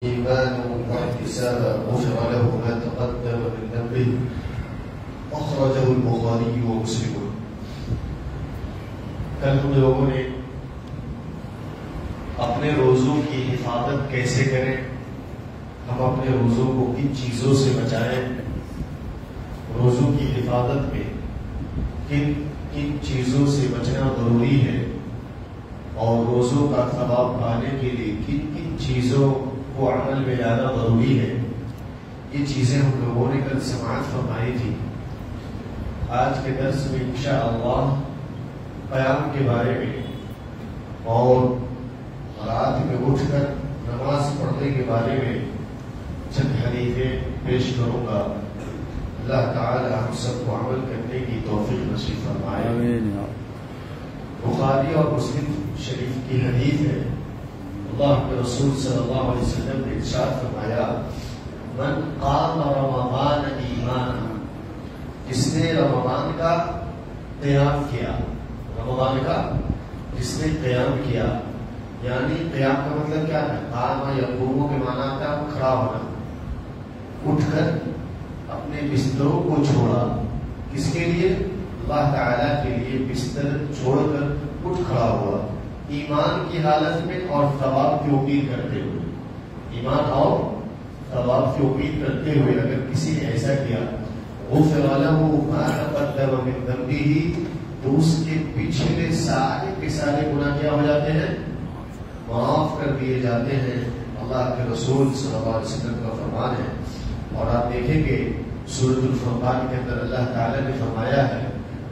إيمان واحتسابا غفر له ما تقدم من ذنبه أخرجه البخاري ومسلم. کل ہم لوگوں نے اپنے روزوں کی حفاظت کیسے کریں، ہم اپنے روزوں کو کن چیزوں سے بچائیں، روزوں کی حفاظت میں کن کن چیزوں سے بچنا ضروری ہے، اور روزوں کا ثواب پانے کے لیے کن کن چیزوں کو عمل میں لانا ضروری ہے، یہ چیزیں ہم لوگوں نے کل سماعت فرمائی تھی. آج کے درس میں انشاءاللہ قیام کے بارے میں اور رات میں اٹھ کر نماز پڑھنے کے بارے میں چند حدیثیں پیش کروں گا. اللہ تعالی ہم سب کو عمل کرنے کی توفیق نصیب فرمائے. بخاری اور مسلم شریف کی حدیث ہے. اللہ کے رسول صلی اللہ علیہ وسلم نے ارشاد فرمایا، من قام رمضان ایمانا، جس نے رمضان کا قیام کیا، رمضان کا جس نے قیام کیا، یعنی قیام کا مطلب کیا ہے؟ قام یقوم کے معنی آتا ہے کھڑا ہونا، اٹھ کر اپنے بستروں کو چھوڑا، کس کے لیے؟ اللہ تعالیٰ کے لیے بستر چھوڑ کر اٹھ کھڑا ہوا، ایمان کی حالت میں اور ثواب کی امید کرتے ہوئے. ایمان اور ثواب کی امید کرتے ہوئے اگر کسی نے ایسا کیا، غفر له ما تقدم من ذنبه، تو اس کے پچھلے سارے کے سارے گناہ کیا ہو جاتے ہیں؟ معاف کر دیے جاتے ہیں. اللہ کے رسول صلی اللہ علیہ وسلم کا فرمان ہے. اور آپ دیکھیں گے سورۃ الفرقان کے اندر اللہ تعالیٰ نے فرمایا ہے،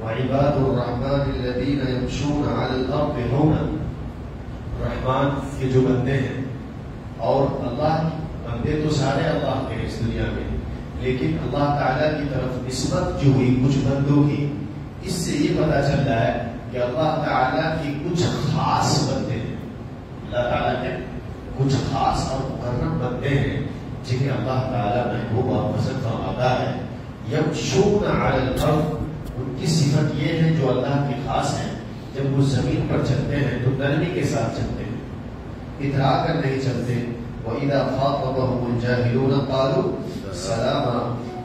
وعباد الرحمن الذین یمشون علی الارض ہونا، رحمان کے جو بندے ہیں، اور اللہ بندے تو سارے اللہ کے اس دنیا میں، لیکن اللہ تعالیٰ کی طرف نسبت جو ہوئی کچھ بندوں کی، اس سے یہ پتہ چلتا ہے کہ اللہ تعالیٰ کی کچھ خاص بندے ہیں. اللہ تعالیٰ کے کچھ خاص اور مکرم بندے ہیں جنہیں اللہ تعالیٰ محبوب اور پسند فرماتا ہے. یمشون علی الارض، ان کی صفت یہ ہے جو اللہ کی خاص ہے، جب وہ زمین پر چلتے ہیں تو نرمی کے ساتھ چلتے ہیں، اترا کر نہیں چلتے. وَإِذَا خَاطَبَهُمُ الْجَاهِلُونَ قَالُوا سَلَامًا،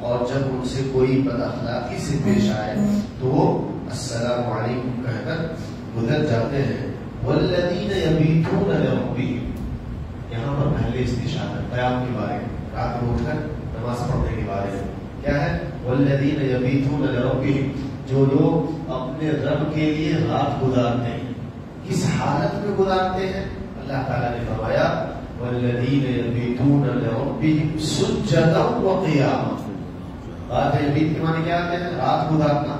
اور جب ان سے کوئی بد اخلاقی سے پیش آئے تو وہ السلام علیکم کہہ کر گزر جاتے ہیں. وَالَّذِينَ يَبِيتُونَ لِرَبِّهِمْ، یہاں پر پہلے استشارہ ہے قیام کے بارے میں، رات میں اٹھ کر نماز پڑھنے کے بارے میں. کیا ہے؟ وَالَّذِينَ يَبِيتُونَ لِرَبِّهِمْ، جو لوگ اپنے رب کے لیے رات گزارتے ہیں. کس حالت میں گزارتے ہیں؟ اللہ تعالیٰ نے فرمایا وَالَّذِينَ يَبِيتُونَ لِرَبِّهِمْ سُجَّدًا وَقِيَامًا. رات یبیت کے معنی کیا آتے ہیں؟ رات گزارنا.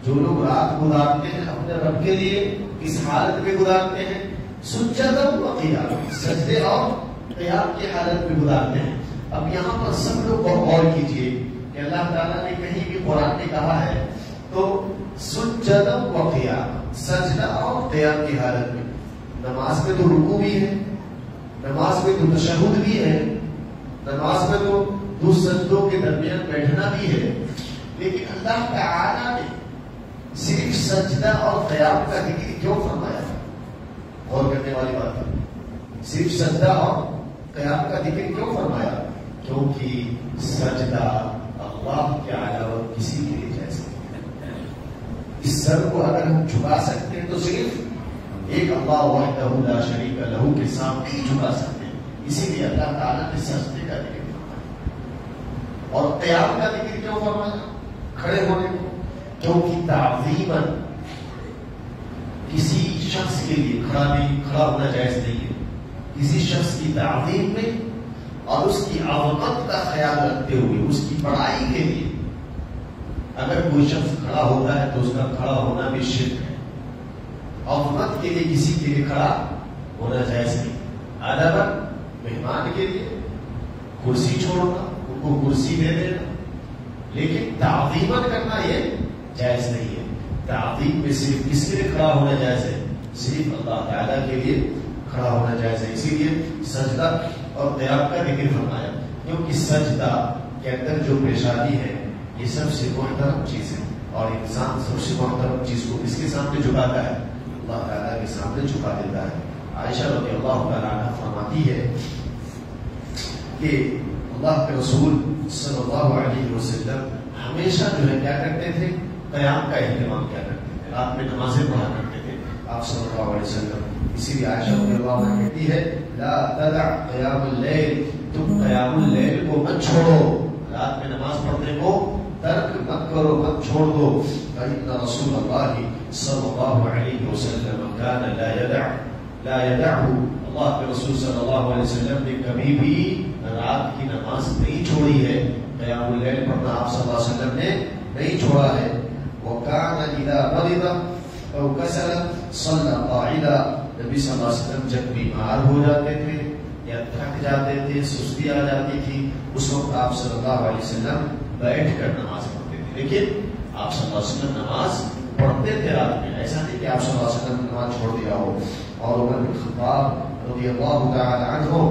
جو لوگ رات گزارتے ہیں اپنے رب کے لیے کس حالت میں گزارتے ہیں؟ سجدًا وقیاما، سجدے اور قیام کی حالت میں گزارتے ہیں. اب یہاں پر سب لوگ غور کیجئے کہ اللہ تعالیٰ نے کہیں بھی قرآن میں کہا ہے تو سجدًا وقیاما، سجدہ اور قیام کی حالت میں. نماز میں تو رکوع بھی ہے، نماز میں تو تشہد بھی ہے، نماز میں تو دو سجدوں کے درمیان بیٹھنا بھی ہے، لیکن اللہ تعالیٰ نے صرف سجدہ اور قیام کا ذکر کیوں فرمایا؟ غور کرنے والی بات ہے. صرف سجدہ اور قیام کا ذکر کیوں فرمایا؟ کیونکہ سجدہ اللہ کے علاوہ کسی کے لیے جائز نہیں. اس سر کو اگر ہم جھکا سکتے ہیں تو صرف ایک اللہ وحدہ لا شریک لہ کے سامنے ہی جھکا سکتے ہیں. اسی لیے اللہ تعالیٰ نے سجدے کا ذکر فرمایا. اور قیام کا ذکر کیوں فرمایا؟ کھڑے ہونے کو، کیونکہ تعظیماً کسی شخص کے لیے کھڑا ہونا جائز نہیں ہے. کسی شخص کی تعظیم میں اور اس کی عظمت کا خیال رکھتے ہوئے اس کی بڑائی کے لیے اگر کوئی شخص کھڑا ہوتا ہے تو اس کا کھڑا ہونا بھی شرک ہے. عظمت کے لیے کسی کے لیے کھڑا ہونا جائز نہیں. ادباً مہمان کے لیے کرسی چھوڑنا، ان کو کرسی دے دینا، لیکن تعظیماً کرنا یہ جائز نہیں ہے. تعظیم میں صرف کس کے لیے کھڑا ہونا جائز ہے؟ صرف اللہ تعالیٰ کے لیے کھڑا ہونا جائز ہے. اسی لیے سجدہ اور قیام کا ذکر فرمایا، کیونکہ سجدہ کے اندر جو پیشانی ہے یہ سب سے محترم چیز ہے، اور انسان سب سے محترم چیز کو کس کے سامنے جھکاتا ہے؟ اللہ تعالیٰ کے سامنے جھکا دیتا ہے. عائشہ رضی اللہ تعالیٰ عنہا فرماتی ہے کہ اللہ کے رسول صلی اللہ علیہ وسلم ہمیشہ جو ہے کیا کرتے تھے؟ قیام کا اہتمام کیا کرتے تھے، رات میں نمازیں پڑھا کرتے تھے آپ صلی اللہ علیہ وسلم. اسی لیے عائشہ رضی اللہ عنہا کہتی ہے لا تدع قیام اللیل، تم قیام اللیل کو مت چھوڑو، رات میں نماز پڑھنے کو ترک مت کرو، مت چھوڑ دو. فإن رسول اللہ صلی اللہ علیہ وسلم كان لا يدعه، اللہ کے رسول صلی اللہ علیہ وسلم نے کبھی بھی رات کی نماز نہیں چھوڑی ہے، قیام اللیل پڑھنا آپ صلی اللہ علیہ وسلم نے نہیں چھوڑا ہے. وكان إذا مرض أو كسل صلى قاعدا، نبی صلی اللہ علیہ وسلم جب بیمار ہو جاتے تھے یا تھک جاتے تھے، سستی آ جاتی تھی، اس وقت آپ صلی اللہ علیہ وسلم بیٹھ کر نماز پڑھتے تھے. لیکن آپ صلی اللہ علیہ وسلم نماز پڑھتے تھے رات میں، ایسا نہیں کہ آپ صلی اللہ علیہ وسلم نے نماز چھوڑ دیا ہو. اور عمر بن خطاب رضی اللہ تعالی عنہ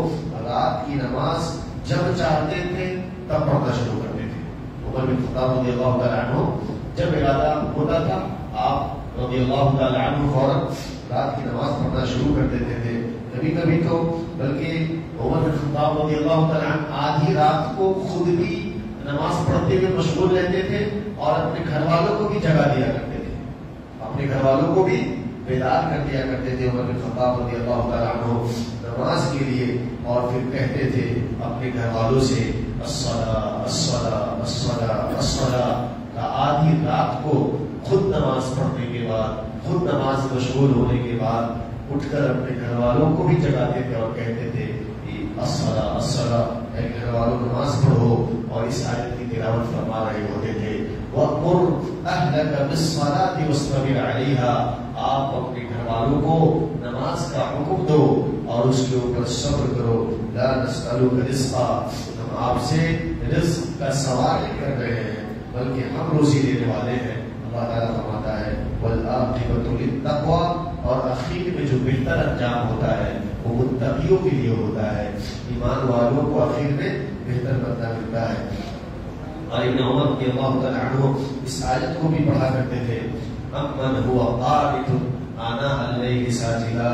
رات کی نماز جب چاہتے تھے تب پڑھنا شروع کرتے تھے. عمر بن خطاب رضی اللہ تعالی عنہ جب ارادہ ہوتا تھا آپ رضی اللہ تعالی عنہ فوراً رات کی نماز پڑھنا شروع کر دیتے تھے. کبھی کبھی تو بلکہ عمر بن خطاب رضی اللہ تعالی عنہ آدھی رات کو خود بھی نماز پڑھتے ہوئے مشغول رہتے تھے اور اپنے گھر والوں کو بھی جگا دیا کرتے تھے، اپنے گھر والوں کو بھی بیدار کر دیا کرتے تھے عمر بن خطاب رضی اللہ تعالی عنہ نماز کے لیے. اور پھر کہتے تھے اپنے گھر والوں سے الصلاۃ الصلاۃ الصلاۃ الصلاۃ. آدھی رات کو خود نماز پڑھنے کے بعد، خود نماز مشغول ہونے کے بعد اٹھ کر اپنے گھر والوں کو بھی جگاتے تھے اور کہتے تھے الصلاۃ الصلاۃ، اے گھر والوں نماز پڑھو. اور اس آیت کی تلاوت فرما رہے ہوتے تھے وَأْمُرْ أَهْلَكَ بِالصَّلَاةِ وَاصْطَبِرْ عَلَيْهَا، آپ اپنے گھر والوں کو نماز کا حکم دو اور اس کے اوپر صبر کرو. لَا نَسْأَلُكَ رِزْقًا، ہم آپ سے رزق کا سوال نہیں کر رہے ہیں بلکہ ہم روزی دینے والے ہیں. اللہ تعالیٰ فرماتا ہے وَالْعَاقِبَةُ لِلتَّقْوَىٰ، اور اخیر میں جو بہتر انجام ہوتا ہے وہ متقیوں کے لیے ہوتا ہے، ایمان والوں کو اخیر میں بہتر بدلہ ملتا ہے. اور ابن عمر رضی اللہ تعالی عنہ اس آیت کو بھی پڑھا کرتے تھے امن هو قانت آناء اللیل ساجدا،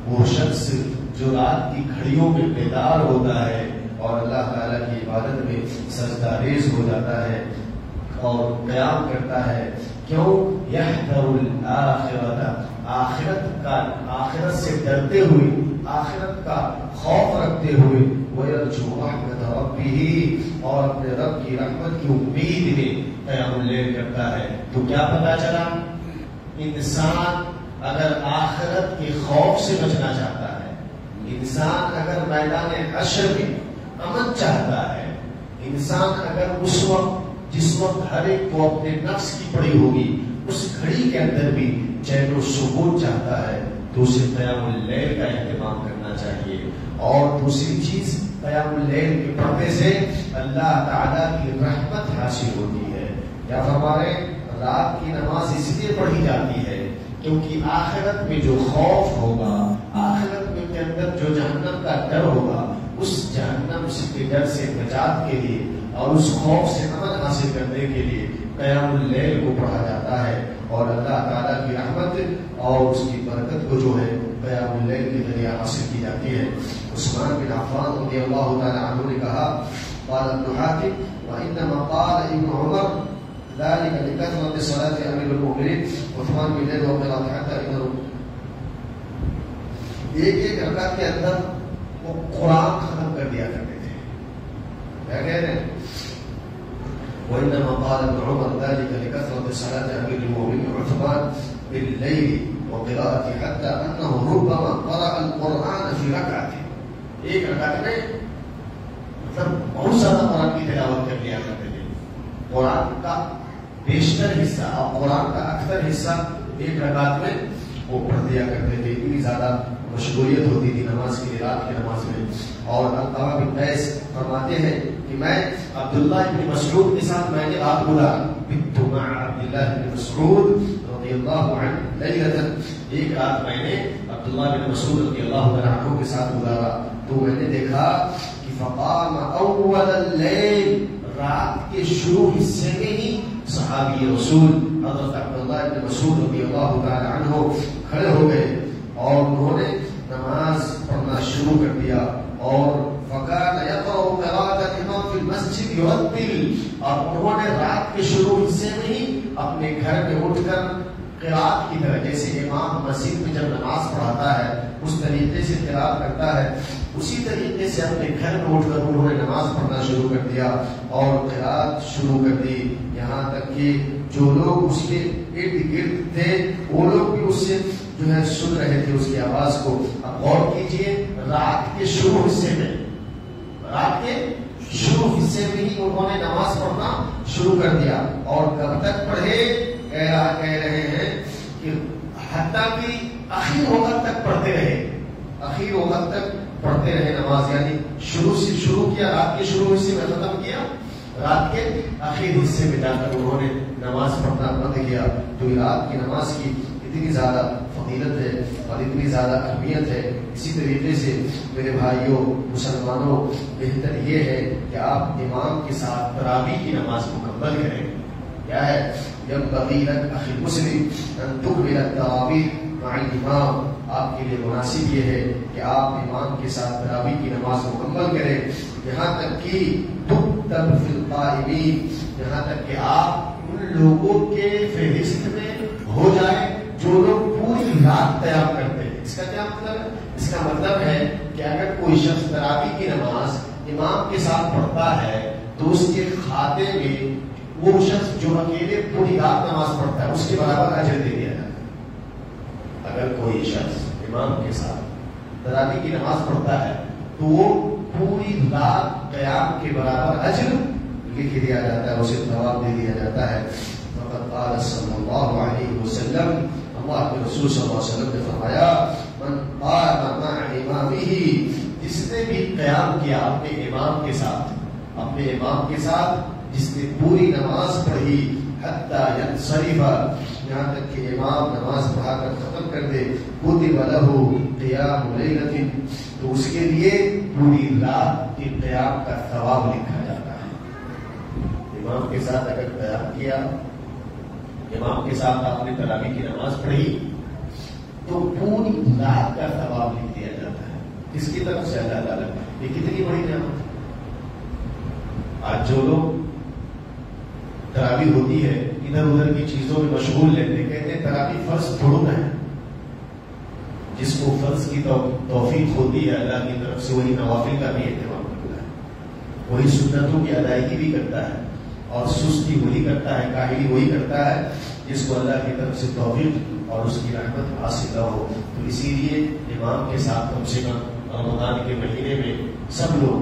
وہ شخص جو رات کی گھڑیوں میں بیدار ہوتا ہے اور اللہ تعالیٰ کی عبادت میں سجدہ ریز ہو جاتا ہے اور قیام کرتا ہے. کیوں؟ یحذر الآخرۃ، آخرت سے ڈرتے ہوئے، آخرت کا خوف رکھتے ہوئے، وَيَرْجُو رَحْمَتَ رَبِّهِ، اور اپنے رب کی رحمت کی امید میں قیام اللیل کرتا ہے. تو کیا پتا چلا؟ انسان اگر آخرت کے خوف سے بچنا چاہتا ہے، انسان اگر میدان حشر میں امن چاہتا ہے، انسان اگر اس وقت جس وقت ہر ایک کو اپنے نفس کی پڑی ہوگی اس گھڑی کے اندر بھی چین و سکون چاہتا ہے، تو اسے قیام اللیل کا اہتمام کرنا چاہیے. اور دوسری چیز، قیام اللیل کے پڑھنے سے اللہ تعالیٰ کی رحمت حاصل ہوتی ہے. یا ہمارے رات کی نماز اس لیے پڑھی جاتی ہے کیونکہ آخرت میں جو خوف ہوگا، آخرت میں کے اندر جو جہنم کا ڈر ہوگا، اس جہنم کے ڈر سے نجات کے لیے اور اس خوف سے امن حاصل کرنے کے لیے قیام اللیل کو پڑھا جاتا ہے. اور اللہ تعالیٰ کی رحمت اور اس کی برکت کو جو ہے قیام اللیل کے ذریعے حاصل کی جاتی ہے. عثمان بن عفان رضی اللہ تعالی عنہ نے کہا قال ابن حاتم وانما قال ابن عمر ذلك لكثرة صلاة امير المؤمنين عثمان بن زید وقراءة حتى انه ایک رکعت کے اندر وہ قرآن ختم کر دیا کرتے تھے. کیا کہہ رہے ہیں؟ وانما قال ابن عمر ذلك لكثرة صلاة امير المؤمنين عثمان بالليل وقراءة حتى انه ربما قرأ القرآن في ركعة، ایک رکعت میں مطلب بہت زیادہ قرآن کی تلاوت کر لیا کرتے تھے. قرآن کا بیشتر حصہ اور قرآن کا اکثر حصہ ایک رکعت میں وہ پڑھ دیا کرتے تھے. اتنی زیادہ مشغولیت ہوتی تھی نماز کی، رات کی نماز میں. اور علقمہ بن قیس فرماتے ہیں کہ میں عبداللہ بن مسعود کے ساتھ میں نے رات گزارا، بت مع عبداللہ بن مسعود رضی اللہ عنہ لیلۃ، ایک رات میں نے عبداللہ بن مسعود رضی اللہ عنہ کے ساتھ گزارا. تو میں نے دیکھا کہ فقام اول اللیل، رات کے شروع حصے میں ہی صحابی رسول حضرت عبداللہ بن مسعود رضی اللہ تعالی عنہ کھڑے ہو گئے اور انہوں نے نماز پڑھنا شروع کر دیا. اور فقال يقرأ یرتل، اور انہوں نے رات کے شروع حصے میں ہی اپنے گھر میں اٹھ کر قرات کی طرح، جیسے امام مسجد میں جب نماز پڑھاتا ہے اس طریقے سے قرات کرتا ہے، اسی طریقے سے اپنے گھر میں اٹھ کر انہوں نے نماز پڑھنا شروع کر دیا اور قرات شروع کر دی، یہاں تک کہ جو لوگ اس کے ارد گرد تھے وہ لوگ بھی اس سے جو ہے سن رہے تھے اس کی آواز کو۔ اب غور کیجئے، رات کے شروع حصے میں ہی انہوں نے نماز پڑھنا شروع کر دیا، اور کب تک پڑھے؟ کہہ رہے ہیں کہ حتیٰ کہ آخر وقت تک پڑھتے رہے نماز، یعنی شروع کیا، رات کے شروع حصے میں ختم کیا، رات کے آخر حصے میں جا کر انہوں نے نماز پڑھنا بند کیا۔ تو رات کی نماز کی اتنی زیادہ فضیلت ہے اور اتنی زیادہ اہمیت ہے، اسی طریقے سے میرے بھائیوں مسلمانوں، بہتر یہ ہے کہ آپ امام کے ساتھ تراویح کی نماز مکمل کریں۔ کیا ہے؟ ينبغي لك اخي المسلم ان تكمل التراويح مع الامام، آپ کے لیے مناسب یہ ہے کہ آپ امام کے ساتھ تراویح کی نماز مکمل کریں، یہاں تک کہ تكتب في القائمين، یہاں تک کہ آپ ان لوگوں کے فہرست میں ہو جائیں جو لوگ پوری رات قیام کرتے ہیں۔ اس کا کیا مطلب ہے؟ اس کا مطلب ہے کہ اگر کوئی شخص تراویح کی نماز امام کے ساتھ پڑھتا ہے تو اس کے کھاتے میں وہ شخص جو اکیلے پوری رات نماز پڑھتا ہے اس کے برابر اجر دے دیا جاتا ہے۔ اگر کوئی شخص امام کے ساتھ تراویح کی نماز پڑھتا ہے تو وہ پوری رات قیام کے برابر اجر لکھ دیا جاتا ہے، اسے ثواب دے دیا جاتا ہے۔ فقط قال صلی اللہ علیہ وسلم، اللہ کے رسول صلی اللہ علیہ وسلم نے فرمایا، من قام مع امامہ، جس نے بھی قیام کیا اپنے امام کے ساتھ، جس نے پوری نماز پڑھی حتی ینصرف، یہاں تک کہ امام نماز پڑھا کر ختم کر دے، کتب لہ قیام لیلۃ، تو اس کے لیے پوری رات کے قیام کا ثواب لکھا جاتا ہے۔ امام کے ساتھ اگر قیام کیا، امام کے ساتھ آپ نے تراویح کی نماز پڑھی تو پوری رات کا ثواب لکھ دیا جاتا ہے، اس کی طرف سے اللہ تعالیٰ۔ یہ کتنی بڑی نعمت ہے۔ آج جو لوگ تراویح ہوتی ہے ادھر ادھر کی چیزوں میں مشغول رہتے، کہتے ہیں تراویح فرض تھوڑا ہے، جس کو فرض کی توفیق ہوتی ہے اللہ کی طرف سے وہی نوافل کا بھی اہتمام کرتا ہے، وہی سنتوں کی ادائیگی بھی کرتا ہے، اور سستی وہی کرتا ہے، کاہلی وہی کرتا ہے جس کو اللہ کی طرف سے توفیق اور اس کی رحمت حاصل نہ ہو۔ تو اسی لیے امام کے ساتھ کم سے کم رمضان کے مہینے میں سب لوگ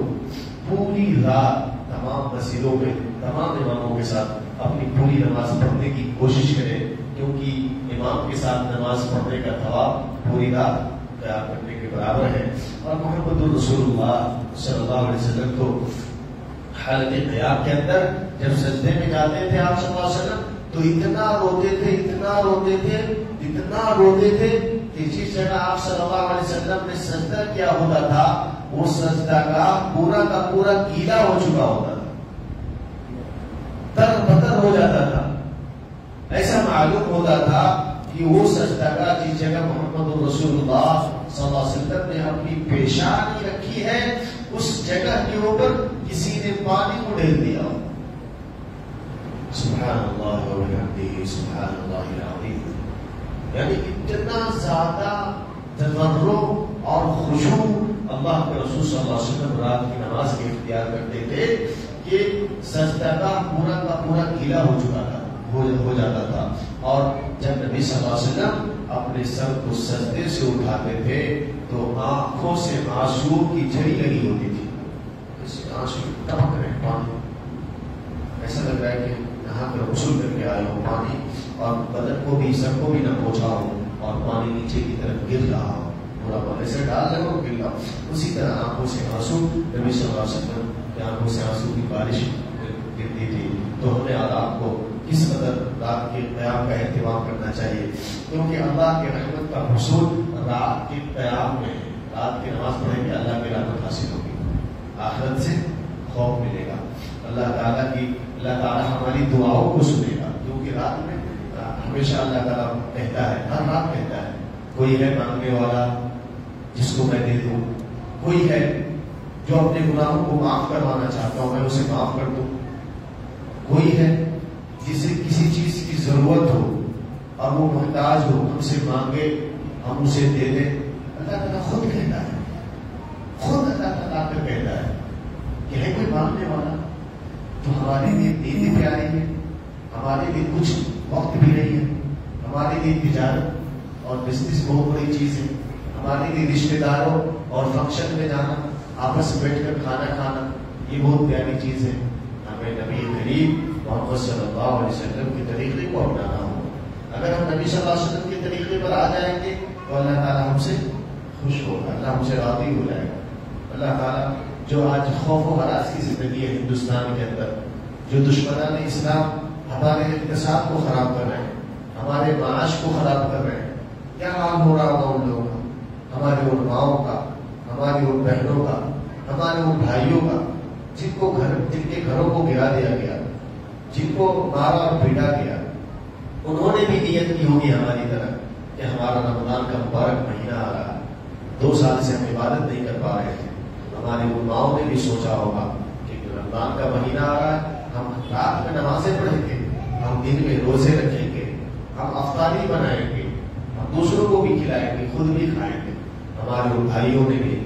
پوری رات تمام مسجدوں میں تمام اماموں کے ساتھ اپنی پوری نماز پڑھنے کی کوشش کریں، کیونکہ امام کے ساتھ نماز پڑھنے کا ثواب پوری رات قیام کرنے کے برابر ہے۔ اور محمد الرسول اللہ صلی اللہ علیہ وسلم تو حالت قیام کے اندر جب سجدے میں جاتے تھے آپ صلی اللہ علیہ وسلم تو اتنا روتے تھے کہ جس جگہ آپ صلی اللہ علیہ وسلم نے سجدہ کیا ہوتا تھا وہ سجدہ کا پورا گیلا ہو چکا ہوتا تھا، تر بتر ہو جاتا تھا، ایسا معلوم ہوتا تھا کہ وہ سجدہ جس جگہ محمد رسول اللہ صلی اللہ علیہ وسلم نے اپنی پیشانی رکھی ہے اس جگہ کے اوپر کسی نے پانی کو ڈال دیا۔ سبحان اللہ و بحمدہ سبحان اللہ العظیم، یعنی اتنا زیادہ تضرع اور خشوع اللہ کے رسول صلی اللہ علیہ وسلم رات کی نماز میں اختیار کرتے تھے کہ سجدہ پورا کا پورا گیلا ہو چکا تھا، ہو جاتا تھا، اور جب نبی صلی اللہ علیہ وسلم اپنے سر کو سجدے سے اٹھاتے تھے تو آنکھوں سے آنسو کی جھڑی لگی ہوتی تھی، آنسو ٹپک رہے پانی، ایسا لگ رہا ہے کہ یہاں پر غسل کر کے آئے ہو پانی، اور بدن کو بھی سر کو بھی نہ پہنچا ہو اور پانی نیچے کی طرف گر رہا ہو، پورا پانی سے ڈال رہے ہو گر رہا ہو، اسی طرح آنکھوں سے آنسو، نبی صلی اللہ علیہ وسلم کی آنکھوں سے آنسو کی بارش گرتی تھی۔ تو ہمیں اور آپ کو کس قدر رات کے قیام کا اہتمام کرنا چاہیے، کیونکہ اللہ کی رحمت کا حصول رات کے قیام میں، رات کی نماز پڑھیں گے اللہ کی رحمت حاصل ہوگی، آخرت سے خوف ملے گا، اللہ تعالیٰ ہماری دعاؤں کو سنے گا، کیونکہ رات میں ہمیشہ اللہ تعالیٰ کہتا ہے، ہر رات کہتا ہے، کوئی ہے مانگنے والا جس کو میں دے دوں، کوئی ہے جو اپنے گناہوں کو معاف کروانا چاہتا ہوں میں اسے معاف کر دوں. کوئی ہے جسے کسی چیز کی ضرورت ہو اور وہ محتاج ہو، ہم سے مانگے ہم اسے دے دیں. اللہ تعالیٰ خود کہتا ہے، خود اللہ تعالیٰ کر کہتا ہے کہ ہے کوئی مانگنے والا تو ہمارے لیے دین پیاری ہے. ہمارے لیے کچھ وقت بھی نہیں ہے. ہمارے لیے تجارت اور بزنس بہت بڑی چیز ہے. ہمارے لیے رشتے داروں اور فنکشن میں جانا، آپس میں بیٹھ کر کھانا کھانا، یہ بہت پیاری چیز ہے. ہمیں نبی کریم محمد صلی اللہ علیہ وسلم کے طریقے کو اپنانا ہو. اگر ہم نبی صلی اللہ علیہ وسلم کے طریقے پر آ جائیں گے تو اللہ تعالیٰ ہم سے خوش ہوگا، اللہ ہم سے راضی ہو جائے گا. اللہ تعالیٰ جو آج خوف و ہراس کی زندگی ہے ہندوستان کے اندر، جو دشمنان اسلام ہمارے اقتصاد کو خراب کر رہے ہیں، ہمارے معاش کو خراب کر رہے ہیں، کیا حال ہو رہا ہوگا ان لوگوں کا، ہمارے ان ماؤں کا، ہماری ان بہنوں کا، ہمارے ان بھائیوں کا جن کے گھروں کو گرا دیا گیا، جن کو مارا اور پیٹا گیا. انہوں نے بھی نیت کی ہوگی ہماری طرح کہ ہمارا رمضان کا مبارک مہینہ آ رہا ہے، 2 سال سے ہم عبادت نہیں کر پا رہے تھے. ہماری ان ماؤں نے بھی سوچا ہوگا کہ رمضان کا مہینہ آ رہا ہے، ہم رات میں نمازیں پڑھیں گے، ہم دن میں روزے رکھیں گے، ہم افطاری بنائیں گے، ہم دوسروں کو بھی کھلائیں گے، خود بھی کھائیں گے. ہمارے ان بھائیوں نے بھی،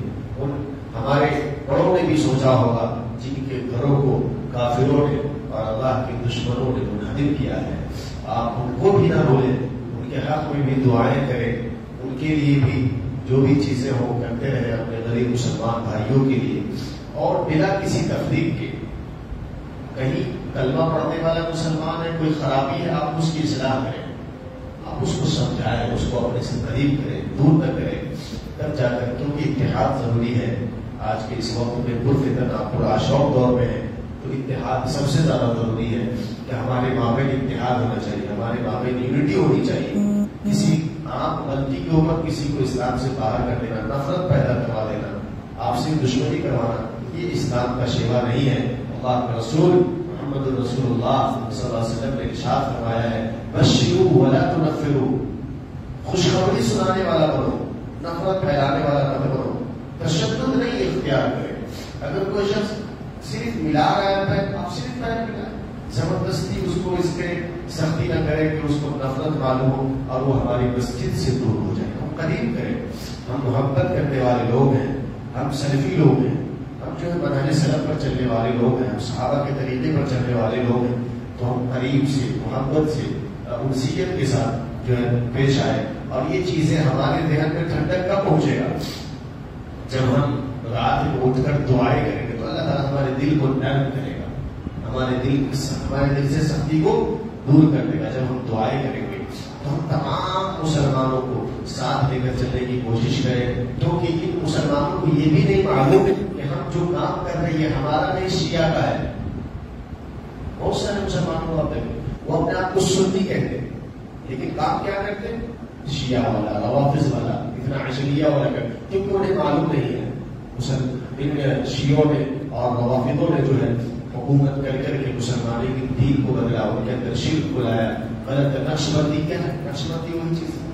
ہمارے بڑوں نے بھی سوچا ہوگا جن کے گھروں کو کافروں نے اور اللہ کے دشمنوں نے منہدم کیا ہے. آپ ان کو بھی نہ بھولیں، ان کے حق میں بھی دعائیں کریں، ان کے لیے بھی جو بھی چیزیں ہوں کرتے رہیں اپنے غریب مسلمان بھائیوں کے لیے. اور بنا کسی تفریق کے، کہیں کلمہ پڑھنے والا مسلمان ہے، کوئی خرابی ہے، آپ اس کی اصلاح کریں، آپ اس کو سمجھائیں، اس کو اپنے سے قریب کریں، دور نہ کریں، تب جا کر، کیونکہ اتحاد ضروری ہے. آج کے اس وقت میں پرفتن پرآشوق دور میں ہے تو اتحاد سب سے زیادہ ضروری ہے کہ ہمارے مابین اتحاد ہونا چاہیے، ہمارے مابین یونٹی ہونی چاہیے. کسی عام غلطی کے اوپر کسی کو اسلام سے باہر کر دینا، نفرت پیدا کروا دینا، آپ سے دشمنی کروانا، یہ اسلام کا شیوا نہیں ہے. اللہ کے رسول محمد رسول اللہ صلی اللہ علیہ وسلم نے ارشاد فرمایا ہے، بشروا ولا تنفروا، خوشخبری سنانے والا بنو، نفرت پھیلانے والا نہ بنو، تشدد نہیں اختیار کرے. اگر کوئی شخص صرف ملا رہا ہے، آپ صرف پیر ملائیں، زبردستی اس کو اس پہ سختی نہ کرے کہ اس کو نفرت معلوم ہو اور وہ ہماری مسجد سے دور ہو جائے. ہم قریب کریں، ہم محبت کرنے والے لوگ ہیں، ہم سلفی لوگ ہیں، ہم جو ہے منہج سلف پر چلنے والے لوگ ہیں، ہم صحابہ کے طریقے پر چلنے والے لوگ ہیں. تو ہم قریب سے، محبت سے، انسیت کے ساتھ جو ہے پیش آئے. اور یہ چیزیں ہمارے ذہن میں ٹھنڈک کب پہنچے گا؟ جب ہم رات میں اٹھ کر دعائیں کریں گے تو اللہ تعالیٰ ہمارے دل کو نرم کرے گا، ہمارے دل سے سختی کو دور کر دے گا. جب ہم دعائیں کریں گے تو ہم تمام مسلمانوں کو ساتھ لے کر چلنے کی کوشش کریں، کیونکہ ان مسلمانوں کو یہ بھی نہیں معلوم کہ ہم جو کام کر رہے ہیں ہمارا نہیں، شیعہ کا ہے. بہت سارے مسلمانوں کو وہ اپنے آپ کو سنی کہتے ہیں لیکن کام کیا کرتے ہیں؟ شیعہ والا، روافظ والا، اتنا عشریہ والا کرتے، کیونکہ انہیں معلوم نہیں ہے. ان شیعوں نے اور روافظوں نے جو ہے حکومت کر کے مسلمانوں کی دین کو بدلا، ان کے اندر شرک کو لایا. غلط نقش بندی کیا ہے؟ نقش بندی وہی چیز ہے،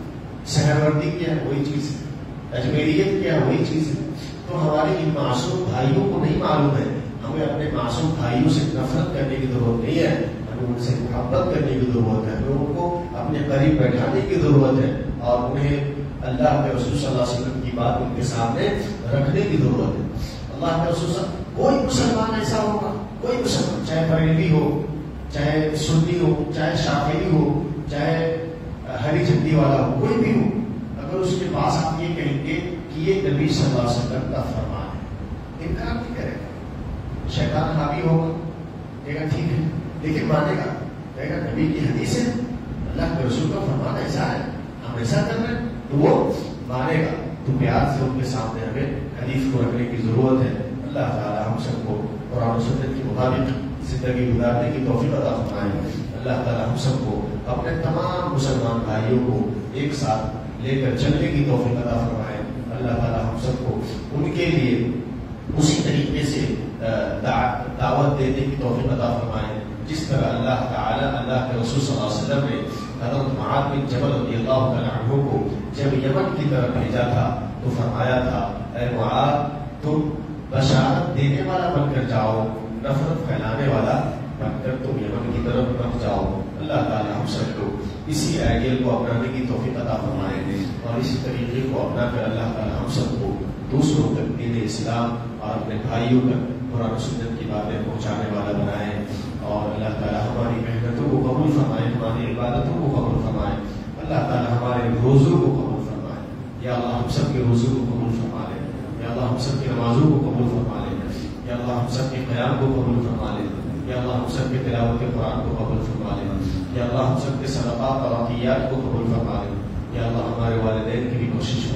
سہروردی کیا ہے؟ وہی چیز ہے، اجمیریت کیا ہے؟ وہی چیز ہے. تو ہمارے ان معصوم بھائیوں کو نہیں معلوم ہے. ہمیں اپنے معصوم بھائیوں سے نفرت کرنے کی ضرورت نہیں ہے، ہمیں ان سے محبت کرنے کی ضرورت ہے، ہمیں ان کو اپنے قریب بیٹھانے کی ضرورت ہے اور انہیں اللہ کے رسول صلی اللہ علیہ وسلم کی بات ان کے سامنے رکھنے کی ضرورت ہے. اللہ کے رسول صلی اللہ علیہ وسلم، کوئی مسلمان ایسا ہوگا، کوئی مسلمان چاہے بریلوی ہو، چاہے سنی ہو، چاہے شافعی ہو، چاہے ہری جھنڈی والا ہو، کوئی بھی ہو، اگر اس کے پاس آپ یہ کہیں گے کہ یہ نبی صلی اللہ علیہ وسلم کا فرمان ہے، انکار نہیں کرے گا. شیطان حاوی ہوگا، کہے گا ٹھیک ہے، لیکن مانے گا، کہے گا نبی کی حدیث ہے، اللہ کے رسول کا فرمان ایسا ہے، ہم ایسا کر رہے ہیں، تو وہ مانے گا. تو پیار سے ان کے سامنے ہمیں حدیث کو رکھنے کی ضرورت ہے. اللہ تعالی ہم سب کو قرآن و سنت کے مطابق زندگی گزارنے کی توفیق عطا فرمائے. اللہ تعالی ہم سب کو اپنے تمام مسلمان بھائیوں کو ایک ساتھ لے کر چلنے کی توفیق عطا فرمائے. اللہ تعالی ہم سب کو ان کے لیے اسی طریقے سے دعوت دینے کی توفیق عطا فرمائے جس طرح اللہ تعالی اللہ کے رسول صلی اللہ علیہ وسلم نے حضرت معاذ بن جبل رضی اللہ تعالی عنہ کو جب یمن کی طرف بھیجا تھا تو فرمایا تھا، اے معاذ تم بشارت دینے والا بن کر جاؤ، نفرت پھیلانے والا بن کر تم یمن کی طرف مت جاؤ۔ اللہ تعالیٰ ہم سب کو اسی آئیڈیل کو اپنانے کی توفیق عطا فرمائے اور اسی طریقے کو اپنا کر اللہ تعالیٰ ہم سب کو دوسروں تک دین اسلام اور اپنے بھائیوں تک قرآن و سنت کی باتیں پہنچانے والا بنائے، اور اللہ تعالیٰ ہماری محنتوں کو قبول فرمائے، ہماری عبادتوں کو قبول فرمائے، اللہ تعالیٰ ہمارے روزوں کو قبول فرمائے۔ یا اللہ ہم سب کے روزوں کو قبول فرما لے، یا اللہ ہم سب کی نمازوں کو قبول فرما لے، یا اللہ ہم سب کے قیام کو قبول فرما لے، یا اللہ ہم سب کے تلاوت قرآن کو قبول فرما لے، یا اللہ ہم سب کے صدقات اور عطیات کو قبول فرما لے، یا اللہ ہمارے والدین کی بھی کوشش